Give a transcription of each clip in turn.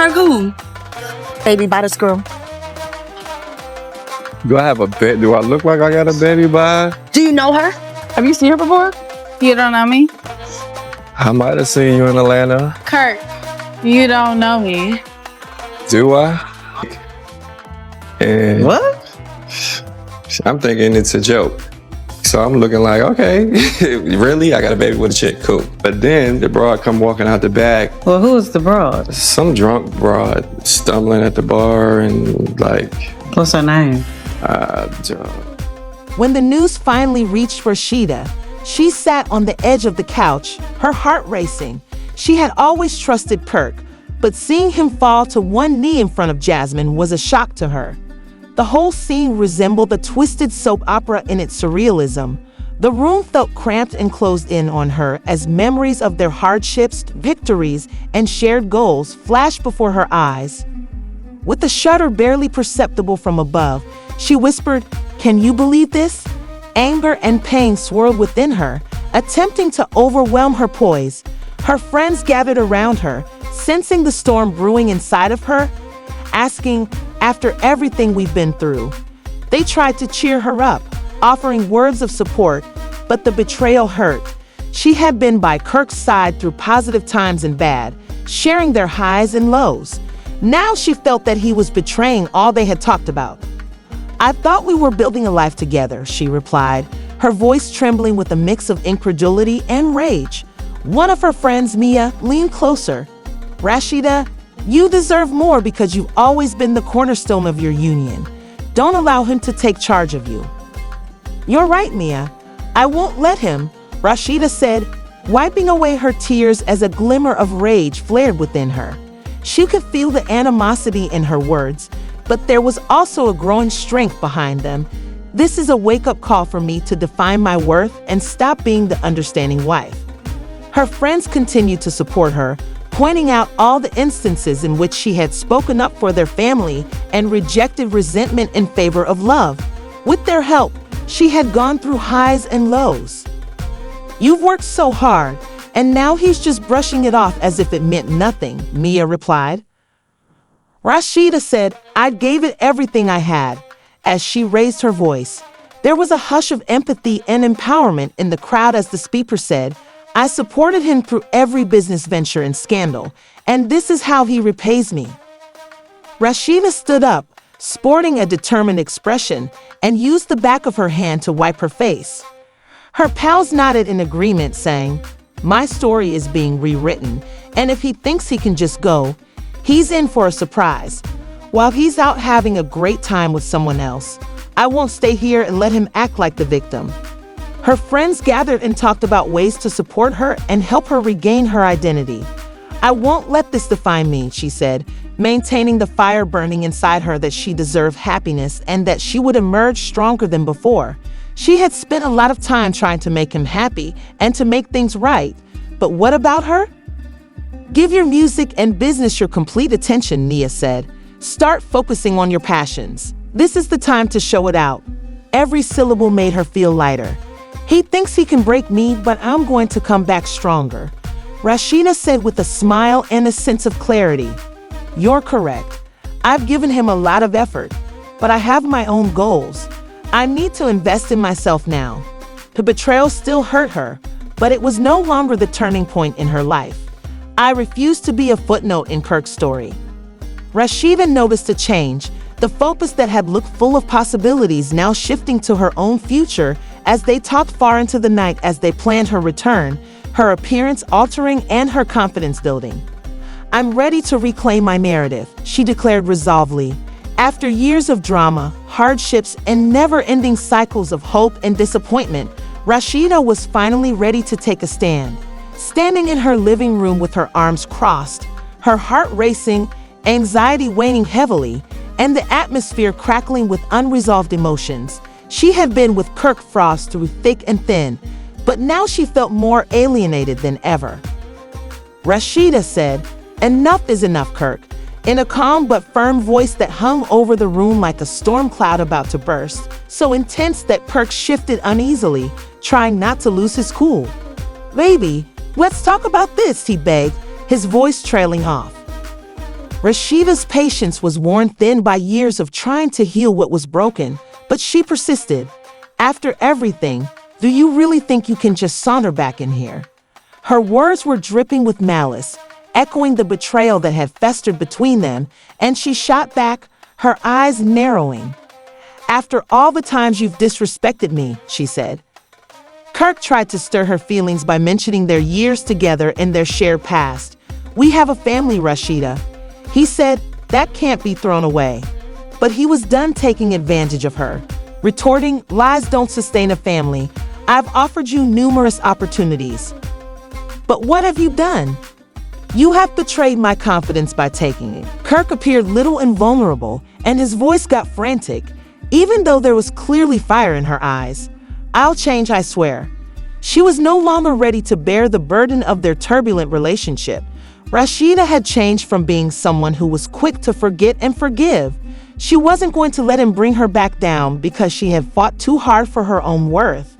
Kirk who? Baby by this girl. Do I have a bet? Do I look like I got a baby by? Do you know her? Have you seen her before? You don't know me? I might have seen you in Atlanta. Kirk, you don't know me. Do I? And What? I'm thinking it's a joke. So I'm looking like, okay, really? I got a baby with a chick, cool. But then the broad come walking out the back. Well, who is the broad? Some drunk broad stumbling at the bar and like... What's her name? When the news finally reached Rashida, she sat on the edge of the couch, her heart racing. She had always trusted Kirk, but seeing him fall to one knee in front of Jasmine was a shock to her. The whole scene resembled a twisted soap opera in its surrealism. The room felt cramped and closed in on her as memories of their hardships, victories, and shared goals flashed before her eyes. With a shudder barely perceptible from above, she whispered, "Can you believe this?" Anger and pain swirled within her, attempting to overwhelm her poise. Her friends gathered around her, sensing the storm brewing inside of her, asking, "After everything we've been through?" They tried to cheer her up, offering words of support, but the betrayal hurt. She had been by Kirk's side through positive times and bad, sharing their highs and lows. Now she felt that he was betraying all they had talked about. "I thought we were building a life together," she replied, her voice trembling with a mix of incredulity and rage. One of her friends, Mia, leaned closer. "Rashida, you deserve more because you've always been the cornerstone of your union. Don't allow him to take charge of you." "You're right, Mia. I won't let him," Rashida said, wiping away her tears as a glimmer of rage flared within her. She could feel the animosity in her words, but there was also a growing strength behind them. "This is a wake-up call for me to define my worth and stop being the understanding wife." Her friends continued to support her, pointing out all the instances in which she had spoken up for their family and rejected resentment in favor of love. With their help, she had gone through highs and lows. "You've worked so hard, and now he's just brushing it off as if it meant nothing," Mia replied. Rashida said, "I gave it everything I had," as she raised her voice. There was a hush of empathy and empowerment in the crowd as the speaker said, "I supported him through every business venture and scandal, and this is how he repays me." Rashida stood up, sporting a determined expression, and used the back of her hand to wipe her face. Her pals nodded in agreement, saying, "My story is being rewritten, and if he thinks he can just go, he's in for a surprise. While he's out having a great time with someone else, I won't stay here and let him act like the victim." Her friends gathered and talked about ways to support her and help her regain her identity. "I won't let this define me," she said, maintaining the fire burning inside her that she deserved happiness and that she would emerge stronger than before. She had spent a lot of time trying to make him happy and to make things right. But what about her? "Give your music and business your complete attention," Nia said. "Start focusing on your passions. This is the time to show it out." Every syllable made her feel lighter. "He thinks he can break me, but I'm going to come back stronger," Rashida said with a smile and a sense of clarity. "You're correct. I've given him a lot of effort, but I have my own goals. I need to invest in myself now." The betrayal still hurt her, but it was no longer the turning point in her life. "I refuse to be a footnote in Kirk's story." Rashida noticed a change, the focus that had looked full of possibilities now shifting to her own future as they talked far into the night as they planned her return, her appearance altering and her confidence building. "I'm ready to reclaim my narrative," she declared resolutely. After years of drama, hardships, and never-ending cycles of hope and disappointment, Rashida was finally ready to take a stand. Standing in her living room with her arms crossed, her heart racing, anxiety weighing heavily, and the atmosphere crackling with unresolved emotions, she had been with Kirk Frost through thick and thin, but now she felt more alienated than ever. Rashida said, "Enough is enough, Kirk," in a calm but firm voice that hung over the room like a storm cloud about to burst, so intense that Kirk shifted uneasily, trying not to lose his cool. "Baby, let's talk about this," he begged, his voice trailing off. Rashida's patience was worn thin by years of trying to heal what was broken, but she persisted. After everything, do you really think you can just saunter back in here? Her words were dripping with malice, echoing the betrayal that had festered between them, and she shot back, her eyes narrowing. After all the times you've disrespected me, she said. Kirk tried to stir her feelings by mentioning their years together and their shared past. We have a family, Rashida. He said, that can't be thrown away. But he was done taking advantage of her, retorting, lies don't sustain a family. I've offered you numerous opportunities. But what have you done? You have betrayed my confidence by taking it. Kirk appeared little and vulnerable, and his voice got frantic, even though there was clearly fire in her eyes. I'll change, I swear. She was no longer ready to bear the burden of their turbulent relationship. Rashida had changed from being someone who was quick to forget and forgive. She wasn't going to let him bring her back down because she had fought too hard for her own worth.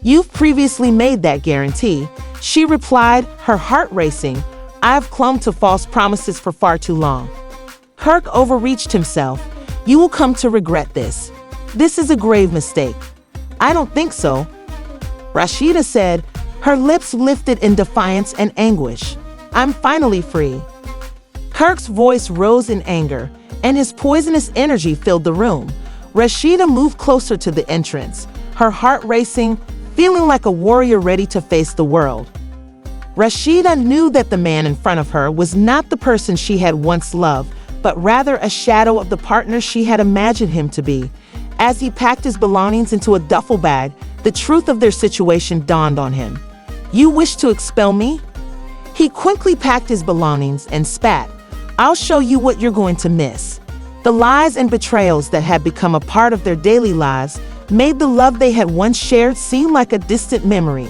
You've previously made that guarantee, she replied, her heart racing. I've clung to false promises for far too long. Kirk overreached himself. You will come to regret this. This is a grave mistake. I don't think so, Rashida said, her lips lifted in defiance and anguish. I'm finally free. Kirk's voice rose in anger, and his poisonous energy filled the room. Rashida moved closer to the entrance, her heart racing, feeling like a warrior ready to face the world. Rashida knew that the man in front of her was not the person she had once loved, but rather a shadow of the partner she had imagined him to be. As he packed his belongings into a duffel bag, the truth of their situation dawned on him. You wish to expel me? He quickly packed his belongings and spat. I'll show you what you're going to miss. The lies and betrayals that had become a part of their daily lives made the love they had once shared seem like a distant memory.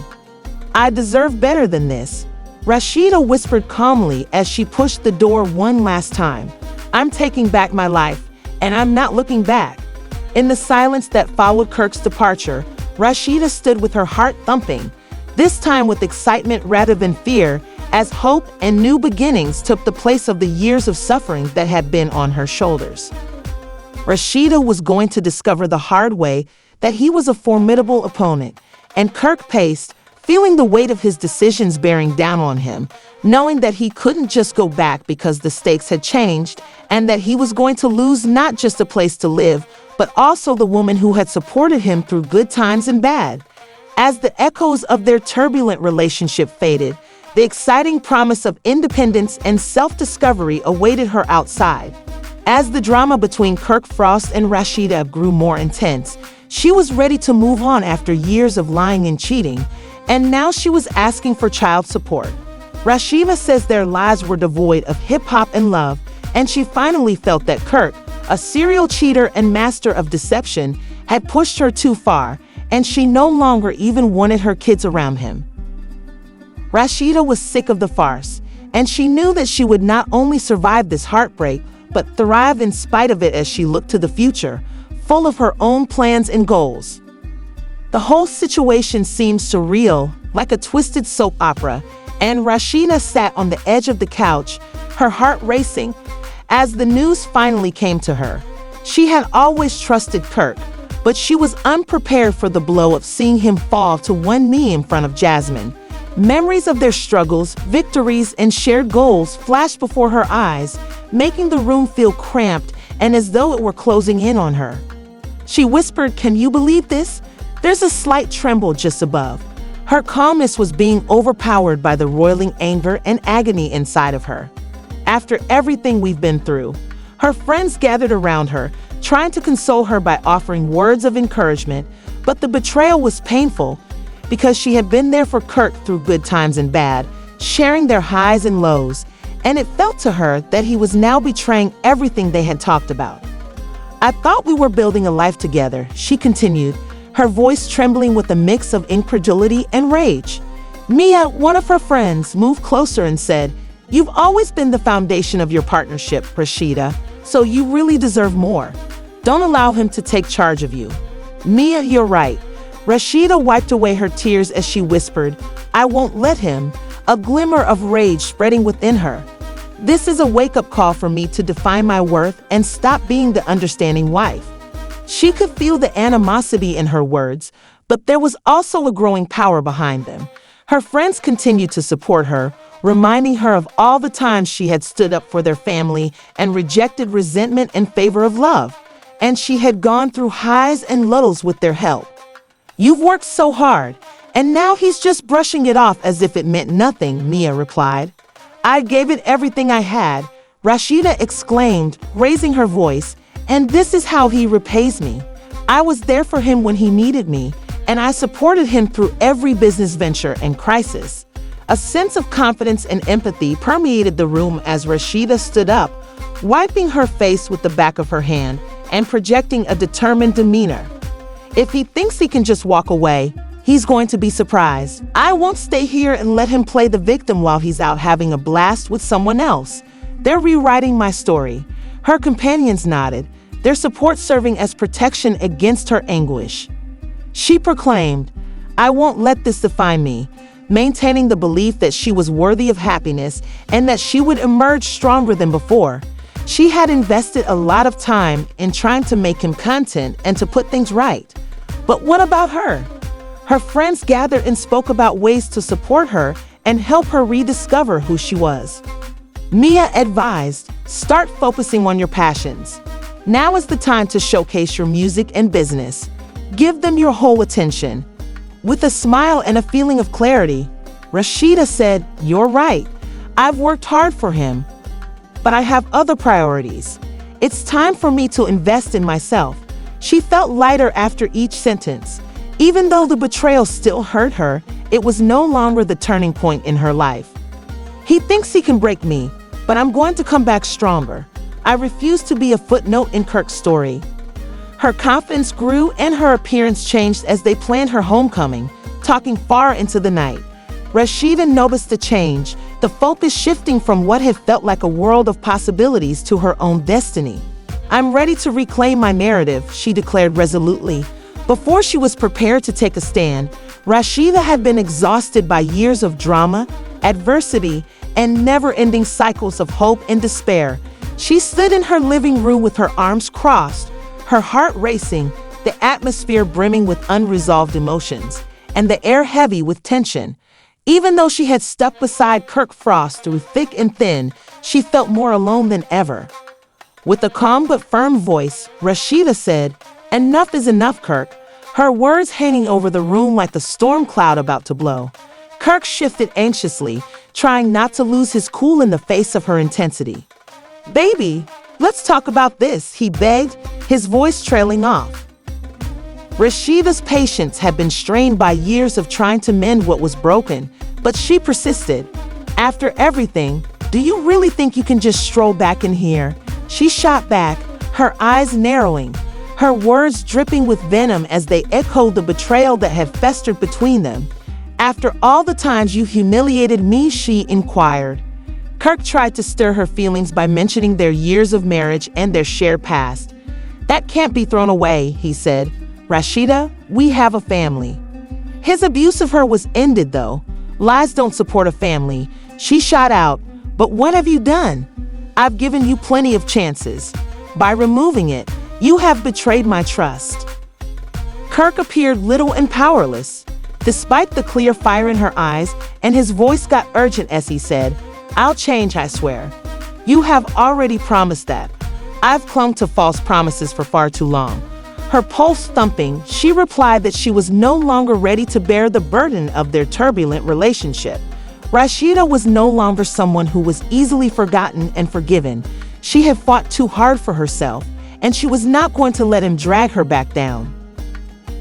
I deserve better than this, Rashida whispered calmly as she pushed the door one last time. I'm taking back my life, and I'm not looking back. In the silence that followed Kirk's departure, Rashida stood with her heart thumping, this time with excitement rather than fear, as hope and new beginnings took the place of the years of suffering that had been on her shoulders. Rashida was going to discover the hard way that he was a formidable opponent, and Kirk paced, feeling the weight of his decisions bearing down on him, knowing that he couldn't just go back because the stakes had changed, and that he was going to lose not just a place to live, but also the woman who had supported him through good times and bad. As the echoes of their turbulent relationship faded, the exciting promise of independence and self-discovery awaited her outside. As the drama between Kirk Frost and Rashida grew more intense, she was ready to move on after years of lying and cheating, and now she was asking for child support. Rashida says their lives were devoid of hip-hop and love, and she finally felt that Kirk, a serial cheater and master of deception, had pushed her too far, and she no longer even wanted her kids around him. Rashida was sick of the farce, and she knew that she would not only survive this heartbreak, but thrive in spite of it as she looked to the future, full of her own plans and goals. The whole situation seemed surreal, like a twisted soap opera, and Rashida sat on the edge of the couch, her heart racing, as the news finally came to her. She had always trusted Kirk, but she was unprepared for the blow of seeing him fall to one knee in front of Jasmine. Memories of their struggles, victories, and shared goals flashed before her eyes, making the room feel cramped and as though it were closing in on her. She whispered, "Can you believe this?" There's a slight tremble just above. Her calmness was being overpowered by the roiling anger and agony inside of her. After everything we've been through, her friends gathered around her, trying to console her by offering words of encouragement, but the betrayal was painful because she had been there for Kirk through good times and bad, sharing their highs and lows, and it felt to her that he was now betraying everything they had talked about. I thought we were building a life together, she continued, her voice trembling with a mix of incredulity and rage. Mia, one of her friends, moved closer and said, "You've always been the foundation of your partnership, Rashida, so you really deserve more. Don't allow him to take charge of you." Mia, you're right. Rashida wiped away her tears as she whispered, "I won't let him," a glimmer of rage spreading within her. This is a wake-up call for me to define my worth and stop being the understanding wife. She could feel the animosity in her words, but there was also a growing power behind them. Her friends continued to support her, reminding her of all the times she had stood up for their family and rejected resentment in favor of love. And she had gone through highs and lows with their help. "You've worked so hard, and now he's just brushing it off as if it meant nothing," Mia replied. "I gave it everything I had," Rashida exclaimed, raising her voice, "and this is how he repays me. I was there for him when he needed me, and I supported him through every business venture and crisis." A sense of confidence and empathy permeated the room as Rashida stood up, wiping her face with the back of her hand and projecting a determined demeanor. "If he thinks he can just walk away, he's going to be surprised. I won't stay here and let him play the victim while he's out having a blast with someone else. They're rewriting my story." Her companions nodded, their support serving as protection against her anguish. She proclaimed, "I won't let this define me," maintaining the belief that she was worthy of happiness and that she would emerge stronger than before. She had invested a lot of time in trying to make him content and to put things right. But what about her? Her friends gathered and spoke about ways to support her and help her rediscover who she was. Mia advised, "Start focusing on your passions. Now is the time to showcase your music and business. Give them your whole attention." With a smile and a feeling of clarity, Rashida said, "You're right. I've worked hard for him, but I have other priorities. It's time for me to invest in myself." She felt lighter after each sentence. Even though the betrayal still hurt her, it was no longer the turning point in her life. "He thinks he can break me, but I'm going to come back stronger. I refuse to be a footnote in Kirk's story." Her confidence grew and her appearance changed as they planned her homecoming, talking far into the night. Rashida noticed the change, the focus shifting from what had felt like a world of possibilities to her own destiny. "I'm ready to reclaim my narrative," she declared resolutely. Before she was prepared to take a stand, Rashida had been exhausted by years of drama, adversity, and never-ending cycles of hope and despair. She stood in her living room with her arms crossed, her heart racing, the atmosphere brimming with unresolved emotions, and the air heavy with tension. Even though she had stuck beside Kirk Frost through thick and thin, she felt more alone than ever. With a calm but firm voice, Rashida said, "Enough is enough, Kirk," her words hanging over the room like a storm cloud about to blow. Kirk shifted anxiously, trying not to lose his cool in the face of her intensity. "Baby, let's talk about this," he begged, his voice trailing off. Rashida's patience had been strained by years of trying to mend what was broken, but she persisted. "After everything, do you really think you can just stroll back in here?" She shot back, her eyes narrowing, her words dripping with venom as they echoed the betrayal that had festered between them. "After all the times you humiliated me," she inquired. Kirk tried to stir her feelings by mentioning their years of marriage and their shared past. "That can't be thrown away," he said. "Rashida, we have a family." His abuse of her was ended, though. "Lies don't support a family," she shot out. "But what have you done? I've given you plenty of chances. By removing it, you have betrayed my trust." Kirk appeared little and powerless, despite the clear fire in her eyes, and his voice got urgent as he said, "I'll change, I swear. You have already promised that. I've clung to false promises for far too long." Her pulse thumping, she replied that she was no longer ready to bear the burden of their turbulent relationship. Rashida was no longer someone who was easily forgotten and forgiven. She had fought too hard for herself, and she was not going to let him drag her back down.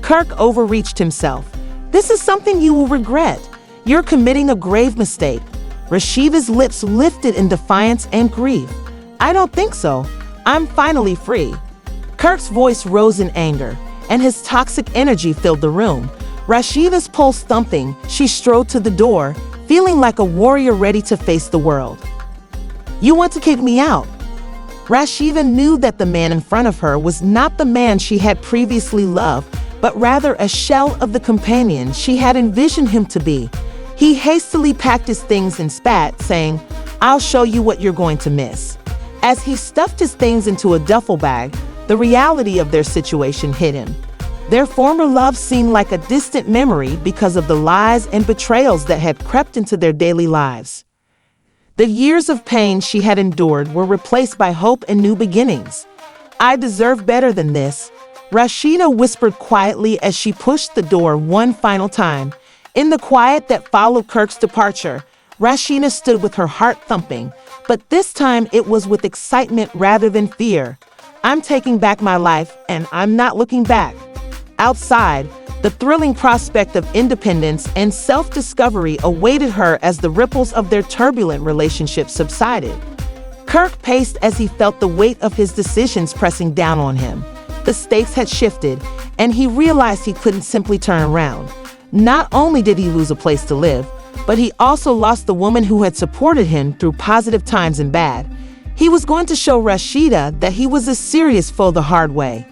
Kirk overreached himself. "This is something you will regret. You're committing a grave mistake." Rashida's lips lifted in defiance and grief. "I don't think so. I'm finally free." Kirk's voice rose in anger, and his toxic energy filled the room. Rashida's pulse thumping, she strode to the door, feeling like a warrior ready to face the world. "You want to kick me out?" Rashida knew that the man in front of her was not the man she had previously loved, but rather a shell of the companion she had envisioned him to be. He hastily packed his things and spat, saying, I'll show you what you're going to miss. As he stuffed his things into a duffel bag, the reality of their situation hit him. Their former love seemed like a distant memory because of the lies and betrayals that had crept into their daily lives. The years of pain she had endured were replaced by hope and new beginnings. "I deserve better than this," Rashida whispered quietly as she pushed the door one final time. In the quiet that followed Kirk's departure, Rashida stood with her heart thumping, but this time it was with excitement rather than fear. "I'm taking back my life, and I'm not looking back." Outside, the thrilling prospect of independence and self-discovery awaited her as the ripples of their turbulent relationship subsided. Kirk paced as he felt the weight of his decisions pressing down on him. The stakes had shifted, and he realized he couldn't simply turn around. Not only did he lose a place to live, but he also lost the woman who had supported him through positive times and bad. He was going to show Rasheeda that he was a serious foe the hard way.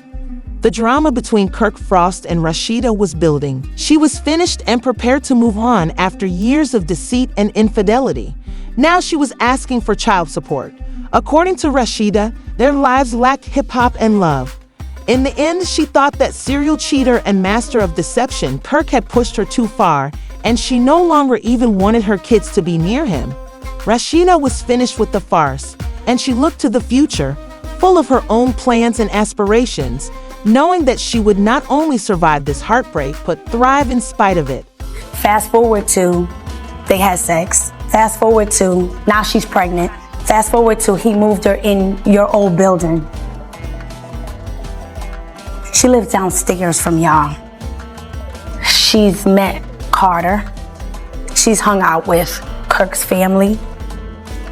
The drama between Kirk Frost and Rasheeda was building. She was finished and prepared to move on after years of deceit and infidelity. Now she was asking for child support. According to Rasheeda, their lives lacked hip-hop and love. In the end, she thought that serial cheater and master of deception, Kirk had pushed her too far, and she no longer even wanted her kids to be near him. Rasheeda was finished with the farce, and she looked to the future, full of her own plans and aspirations, knowing that she would not only survive this heartbreak, but thrive in spite of it. Fast forward to, they had sex. Fast forward to, now she's pregnant. Fast forward to, he moved her in your old building. She lives downstairs from y'all. She's met Carter. She's hung out with Kirk's family.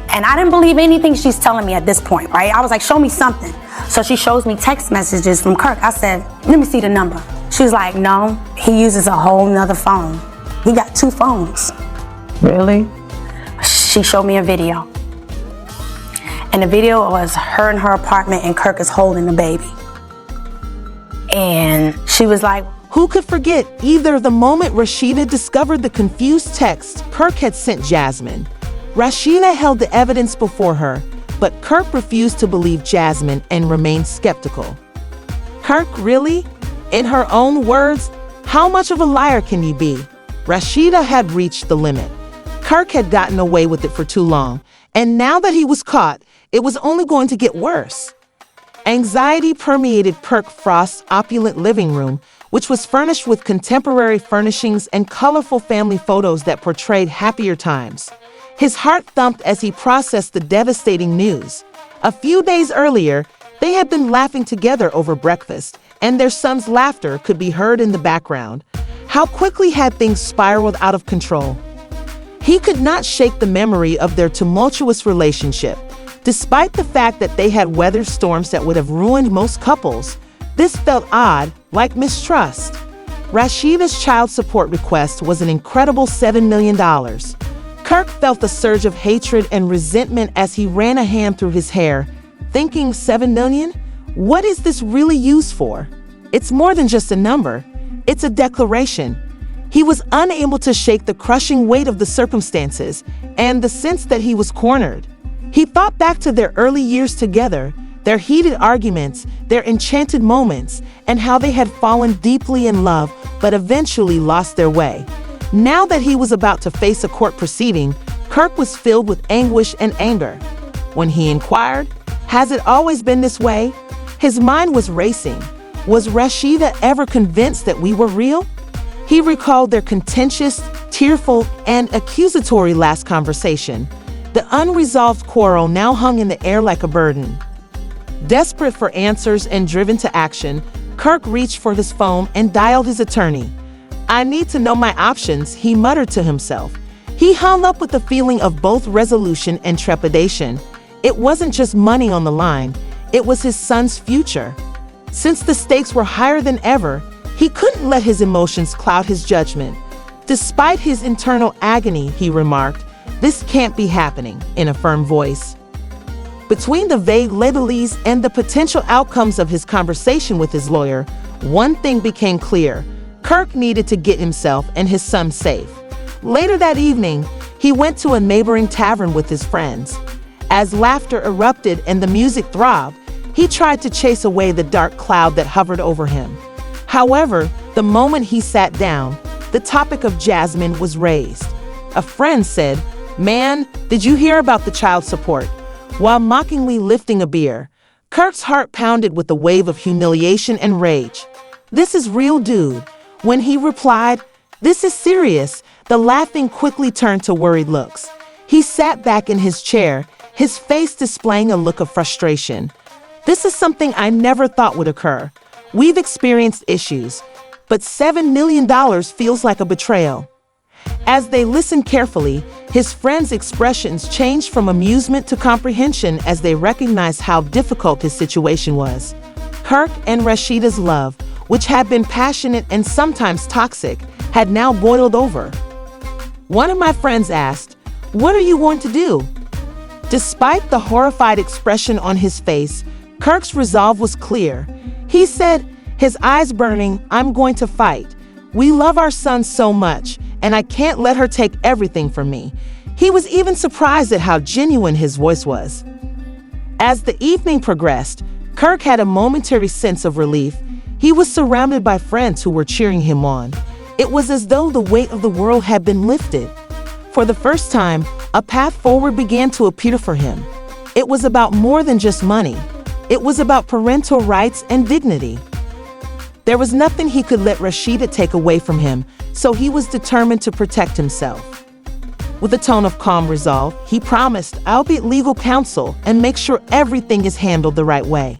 And I didn't believe anything she's telling me at this point, right? I was like, show me something. So she shows me text messages from Kirk. I said, let me see the number. She was like, no, he uses a whole nother phone. He got 2 phones. Really? She showed me a video. And the video was her in her apartment and Kirk is holding the baby. And she was like, who could forget either the moment Rasheeda discovered the confused text Kirk had sent Jasmine? Rasheeda held the evidence before her, but Kirk refused to believe Jasmine and remained skeptical. Kirk, really? In her own words, how much of a liar can you be? Rasheeda had reached the limit. Kirk had gotten away with it for too long, and now that he was caught, it was only going to get worse. Anxiety permeated Kirk Frost's opulent living room, which was furnished with contemporary furnishings and colorful family photos that portrayed happier times. His heart thumped as he processed the devastating news. A few days earlier, they had been laughing together over breakfast, and their son's laughter could be heard in the background. How quickly had things spiraled out of control? He could not shake the memory of their tumultuous relationship. Despite the fact that they had weathered storms that would have ruined most couples, this felt odd, like mistrust. Rasheeda's child support request was an incredible $7 million. Kirk felt a surge of hatred and resentment as he ran a hand through his hair, thinking, $7 million? What is this really used for? It's more than just a number. It's a declaration. He was unable to shake the crushing weight of the circumstances and the sense that he was cornered. He thought back to their early years together, their heated arguments, their enchanted moments, and how they had fallen deeply in love but eventually lost their way. Now that he was about to face a court proceeding, Kirk was filled with anguish and anger. When he inquired, "Has it always been this way?" his mind was racing. Was Rasheeda ever convinced that we were real? He recalled their contentious, tearful, and accusatory last conversation. The unresolved quarrel now hung in the air like a burden. Desperate for answers and driven to action, Kirk reached for his phone and dialed his attorney. "I need to know my options," he muttered to himself. He hung up with a feeling of both resolution and trepidation. It wasn't just money on the line, it was his son's future. Since the stakes were higher than ever, he couldn't let his emotions cloud his judgment. Despite his internal agony, he remarked, "This can't be happening," in a firm voice. Between the vague legalese and the potential outcomes of his conversation with his lawyer, one thing became clear. Kirk needed to get himself and his son safe. Later that evening, He went to a neighboring tavern with his friends. As laughter erupted and the music throbbed, he tried to chase away the dark cloud that hovered over him. However, the moment he sat down, the topic of Jasmine was raised. A friend said, "Man, did you hear about the child support?" While mockingly lifting a beer, Kirk's heart pounded with a wave of humiliation and rage. "This is real, dude." When he replied, "This is serious," the laughing quickly turned to worried looks. He sat back in his chair, his face displaying a look of frustration. "This is something I never thought would occur. We've experienced issues, but $7 million feels like a betrayal." As they listened carefully, his friends' expressions changed from amusement to comprehension as they recognized how difficult his situation was. Kirk and Rashida's love, which had been passionate and sometimes toxic, had now boiled over. One of my friends asked, "What are you going to do?" Despite the horrified expression on his face, Kirk's resolve was clear. He said, his eyes burning, "I'm going to fight. We love our son so much, and I can't let her take everything from me." He was even surprised at how genuine his voice was. As the evening progressed, Kirk had a momentary sense of relief. He was surrounded by friends who were cheering him on. It was as though the weight of the world had been lifted. For the first time, a path forward began to appear for him. It was about more than just money. It was about parental rights and dignity. There was nothing he could let Rashida take away from him, so he was determined to protect himself. With a tone of calm resolve, he promised, "I'll get legal counsel and make sure everything is handled the right way."